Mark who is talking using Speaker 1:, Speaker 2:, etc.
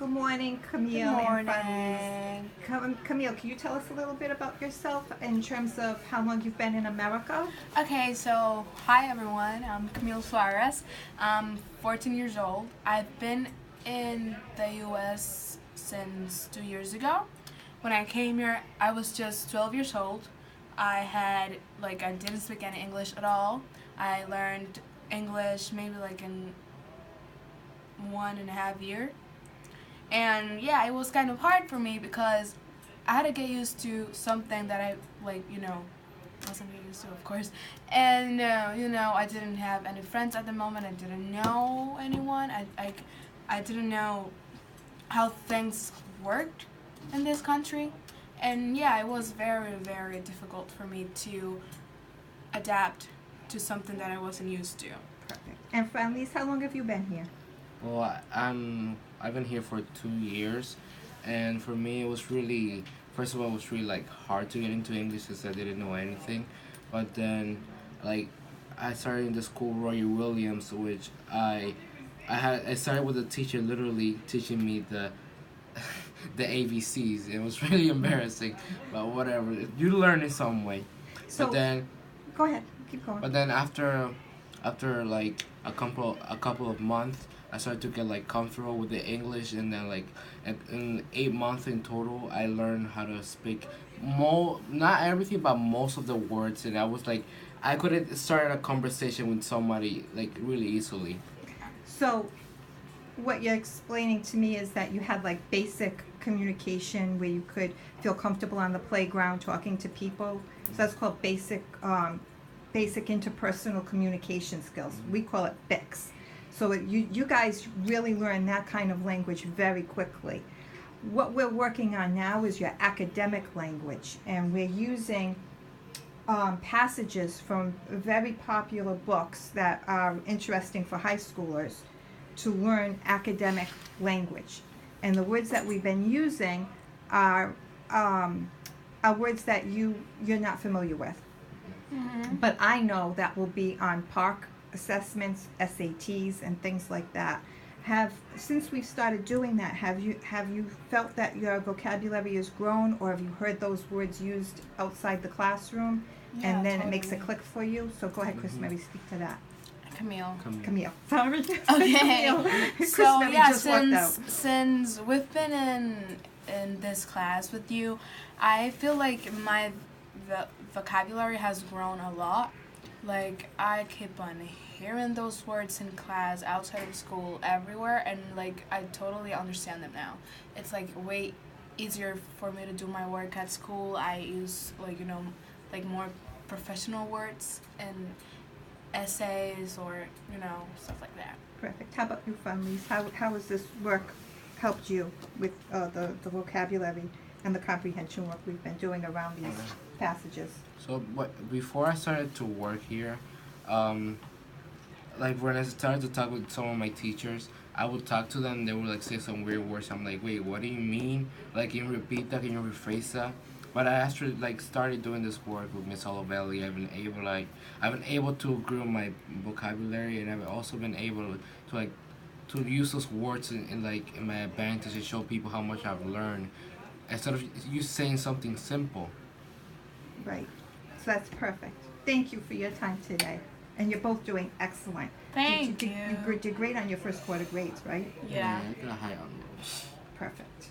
Speaker 1: Good morning, Camille.
Speaker 2: Good
Speaker 1: and
Speaker 2: morning.
Speaker 1: Fanny's. Camille, can you tell us a little bit about yourself in terms of how long you've been in America?
Speaker 2: Okay, so hi everyone. I'm Camille Suarez. I'm 14 years old. I've been in the U.S. since 2 years ago. When I came here, I was just 12 years old. I didn't speak any English at all. I learned English maybe like in 1.5 years. And yeah, it was kind of hard for me because I had to get used to something that I wasn't get used to, of course. And I didn't have any friends at the moment. I didn't know anyone. I didn't know how things worked in this country. And yeah, it was very, very difficult for me to adapt to something that I wasn't used to.
Speaker 1: Perfect. And Fanny's, how long have you been here?
Speaker 3: Well, I've been here for 2 years, and for me it was really first of all it was really like hard to get into English because I didn't know anything, but then like I started in the school Roy Williams, which I started with a teacher literally teaching me the the ABCs. It was really embarrassing, but whatever. You learn in some way.
Speaker 1: So,
Speaker 3: But then
Speaker 1: go ahead. Keep going.
Speaker 3: but then after like a couple of months, I started to get like comfortable with the English, and then like in 8 months in total, I learned how to speak not everything, but most of the words, and I was like, I could start a conversation with somebody like really easily.
Speaker 1: So, what you're explaining to me is that you had like basic communication where you could feel comfortable on the playground talking to people. So that's called basic interpersonal communication skills. We call it BICS. So you guys really learn that kind of language very quickly. What we're working on now is your academic language, and we're using passages from very popular books that are interesting for high schoolers to learn academic language. And the words that we've been using are words that you're not familiar with.
Speaker 2: Mm-hmm.
Speaker 1: But I know that will be on PARC assessments, SATs, and things like that. Since we've started doing that, have you felt that your vocabulary has grown, or have you heard those words used outside the classroom,
Speaker 2: Yeah,
Speaker 1: and then it makes a
Speaker 2: totally.
Speaker 1: click for you? So go ahead, Chris, maybe speak to that.
Speaker 2: Camille.
Speaker 1: Camille, sorry.
Speaker 2: Okay.
Speaker 1: Camille. Chris
Speaker 2: So
Speaker 1: maybe
Speaker 2: yeah,
Speaker 1: just walked out.
Speaker 2: since we've been in this class with you, I feel like my vocabulary has grown a lot. Like I keep on hearing those words in class, outside of school, everywhere, and like I totally understand them now. It's like way easier for me to do my work at school. I use like more professional words and essays or stuff like that.
Speaker 1: Perfect. How about you, Funlies? How has this work helped you with the vocabulary and the comprehension work we've been doing around these passages?
Speaker 3: So before I started to work here, like when I started to talk with some of my teachers, I would talk to them. They would like say some weird words. I'm like, wait, what do you mean? Like, can you repeat that? Can you rephrase that? But I actually like started doing this work with Miss Olivelli. I've been able to grow my vocabulary, and I've also been able to use those words in my advantage and show people how much I've learned instead of you saying something simple.
Speaker 1: Right. So that's perfect. Thank you for your time today. And you're both doing excellent.
Speaker 2: Thank you.
Speaker 1: You did great on your first quarter grades, right?
Speaker 2: Yeah.
Speaker 3: I got a high on those.
Speaker 1: Perfect.